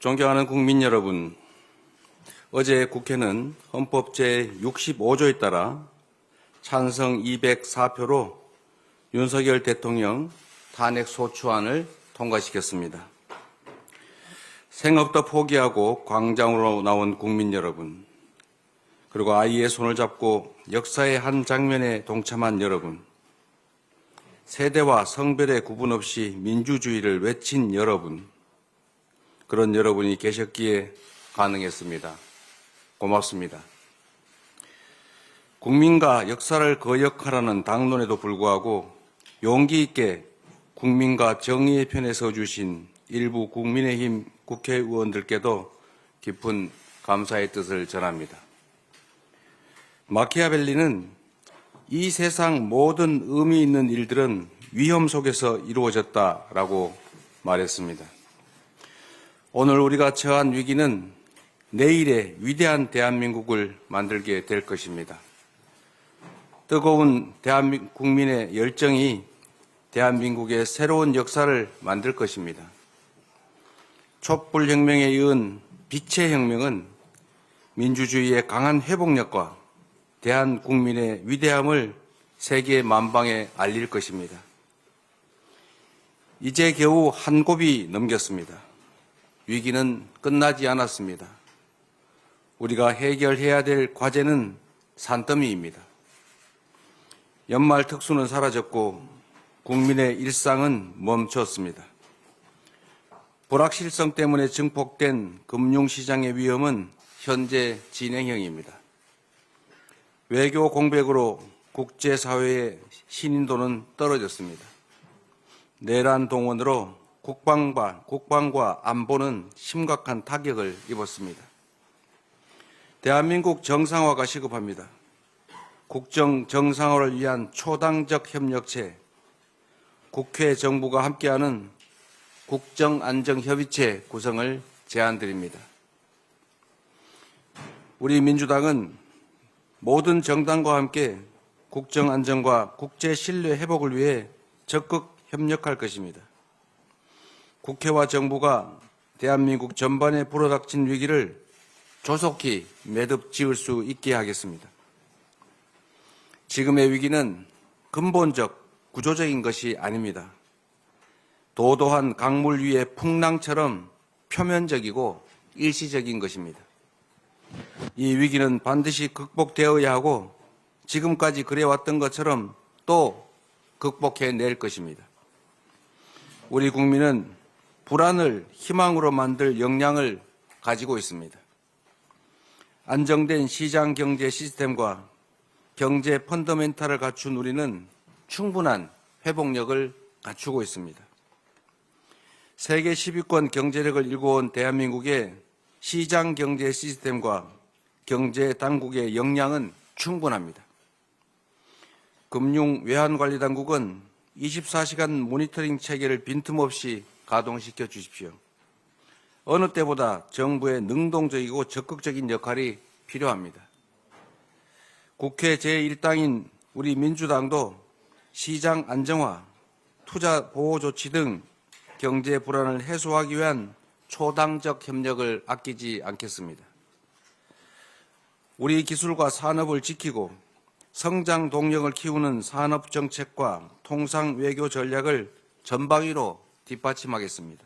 존경하는 국민 여러분, 어제 국회는 헌법 제65조에 따라 찬성 204표로 윤석열 대통령 탄핵 소추안을 통과시켰습니다. 생업도 포기하고 광장으로 나온 국민 여러분, 그리고 아이의 손을 잡고 역사의 한 장면에 동참한 여러분, 세대와 성별의 구분 없이 민주주의를 외친 여러분, 그런 여러분이 계셨기에 가능했습니다. 고맙습니다. 국민과 역사를 거역하라는 당론에도 불구하고 용기 있게 국민과 정의의 편에 서주신 일부 국민의힘 국회의원들께도 깊은 감사의 뜻을 전합니다. 마키아벨리는 이 세상 모든 의미 있는 일들은 위험 속에서 이루어졌다라고 말했습니다. 오늘 우리가 처한 위기는 내일의 위대한 대한민국을 만들게 될 것입니다. 뜨거운 국민의 열정이 대한민국의 새로운 역사를 만들 것입니다. 촛불혁명에 이은 빛의 혁명은 민주주의의 강한 회복력과 대한국민의 위대함을 세계 만방에 알릴 것입니다. 이제 겨우 한 곱이 넘겼습니다. 위기는 끝나지 않았습니다. 우리가 해결해야 될 과제는 산더미입니다. 연말 특수는 사라졌고 국민의 일상은 멈췄습니다. 불확실성 때문에 증폭된 금융시장의 위험은 현재 진행형입니다. 외교 공백으로 국제사회의 신인도는 떨어졌습니다. 내란 동원으로 국방과 안보는 심각한 타격을 입었습니다. 대한민국 정상화가 시급합니다. 국정 정상화를 위한 초당적 협력체, 국회 정부가 함께하는 국정안정협의체 구성을 제안드립니다. 우리 민주당은 모든 정당과 함께 국정안정과 국제신뢰 회복을 위해 적극 협력할 것입니다. 국회와 정부가 대한민국 전반에 불어닥친 위기를 조속히 매듭 지을 수 있게 하겠습니다. 지금의 위기는 근본적, 구조적인 것이 아닙니다. 도도한 강물 위의 풍랑처럼 표면적이고 일시적인 것입니다. 이 위기는 반드시 극복되어야 하고 지금까지 그래왔던 것처럼 또 극복해낼 것입니다. 우리 국민은 불안을 희망으로 만들 역량을 가지고 있습니다. 안정된 시장 경제 시스템과 경제 펀더멘탈을 갖춘 우리는 충분한 회복력을 갖추고 있습니다. 세계 10위권 경제력을 일궈온 대한민국의 시장 경제 시스템과 경제 당국의 역량은 충분합니다. 금융 외환관리당국은 24시간 모니터링 체계를 빈틈없이 가동시켜 주십시오. 어느 때보다 정부의 능동적이고 적극적인 역할이 필요합니다. 국회 제1당인 우리 민주당도 시장 안정화, 투자 보호 조치 등 경제 불안을 해소하기 위한 초당적 협력을 아끼지 않겠습니다. 우리 기술과 산업을 지키고 성장 동력을 키우는 산업 정책과 통상 외교 전략을 전방위로 뒷받침하겠습니다.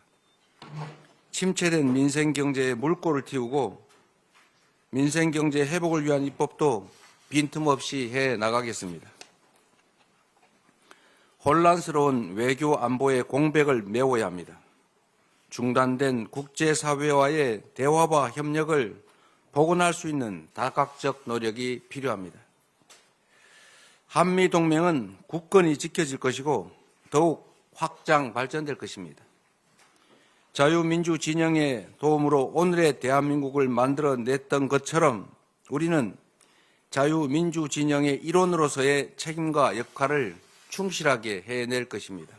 침체된 민생 경제에 물꼬를 틔우고 민생 경제 회복을 위한 입법도 빈틈없이 해 나가겠습니다. 혼란스러운 외교 안보의 공백을 메워야 합니다. 중단된 국제사회와의 대화와 협력을 복원할 수 있는 다각적 노력이 필요합니다. 한미동맹은 굳건히 지켜질 것이고 더욱 확장 발전될 것입니다. 자유민주 진영의 도움으로 오늘의 대한민국을 만들어냈던 것처럼 우리는 자유민주 진영의 일원으로서의 책임과 역할을 충실하게 해낼 것입니다.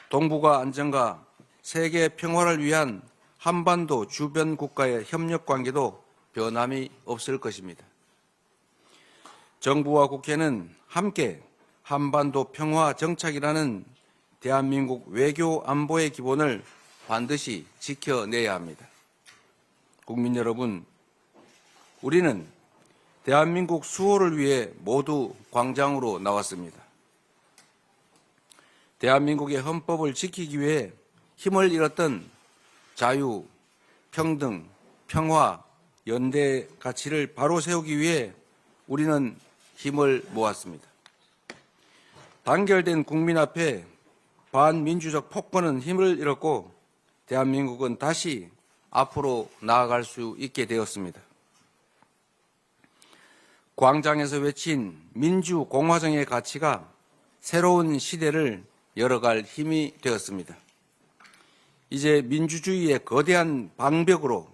동북아 안정과 세계 평화를 위한 한반도 주변 국가의 협력 관계도 변함이 없을 것입니다. 정부와 국회는 함께 한반도 평화 정착이라는 대한민국 외교 안보의 기본을 반드시 지켜내야 합니다. 국민 여러분, 우리는 대한민국 수호를 위해 모두 광장으로 나왔습니다. 대한민국의 헌법을 지키기 위해 힘을 잃었던 자유, 평등, 평화, 연대 가치를 바로 세우기 위해 우리는 힘을 모았습니다. 단결된 국민 앞에 반민주적 폭거는 힘을 잃었고 대한민국은 다시 앞으로 나아갈 수 있게 되었습니다. 광장에서 외친 민주공화정의 가치가 새로운 시대를 열어갈 힘이 되었습니다. 이제 민주주의의 거대한 방벽으로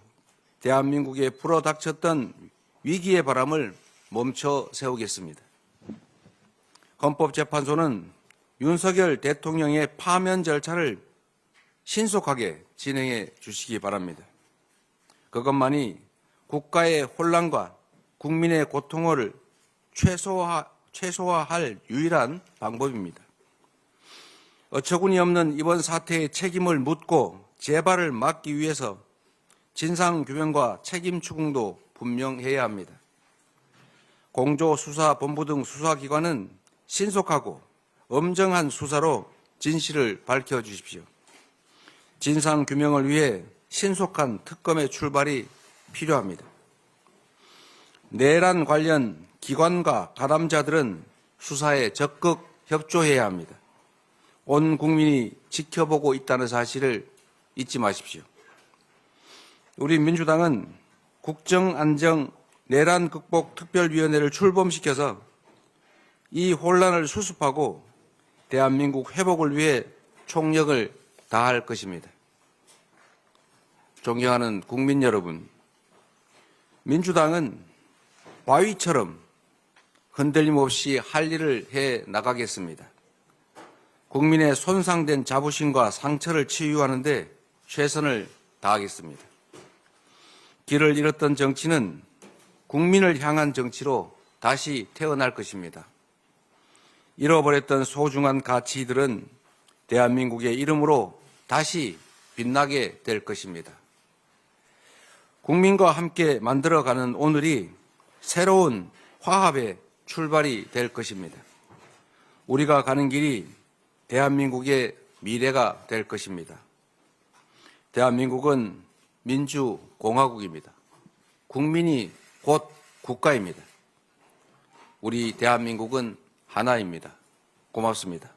대한민국에 불어닥쳤던 위기의 바람을 멈춰 세우겠습니다. 헌법재판소는 윤석열 대통령의 파면 절차를 신속하게 진행해 주시기 바랍니다. 그것만이 국가의 혼란과 국민의 고통을 최소화할 유일한 방법입니다. 어처구니 없는 이번 사태의 책임을 묻고 재발을 막기 위해서 진상규명과 책임 추궁도 분명해야 합니다. 공조수사본부 등 수사기관은 신속하고 엄정한 수사로 진실을 밝혀주십시오. 진상규명을 위해 신속한 특검의 출발이 필요합니다. 내란 관련 기관과 가담자들은 수사에 적극 협조해야 합니다. 온 국민이 지켜보고 있다는 사실을 잊지 마십시오. 우리 민주당은 국정안정 내란 극복 특별위원회를 출범시켜서 이 혼란을 수습하고 대한민국 회복을 위해 총력을 다할 것입니다. 존경하는 국민 여러분, 민주당은 바위처럼 흔들림 없이 할 일을 해 나가겠습니다. 국민의 손상된 자부심과 상처를 치유하는 데 최선을 다하겠습니다. 길을 잃었던 정치는 국민을 향한 정치로 다시 태어날 것입니다. 잃어버렸던 소중한 가치들은 대한민국의 이름으로 다시 빛나게 될 것입니다. 국민과 함께 만들어가는 오늘이 새로운 화합의 출발이 될 것입니다. 우리가 가는 길이 대한민국의 미래가 될 것입니다. 대한민국은 민주공화국입니다. 국민이 곧 국가입니다. 우리 대한민국은 하나입니다. 고맙습니다.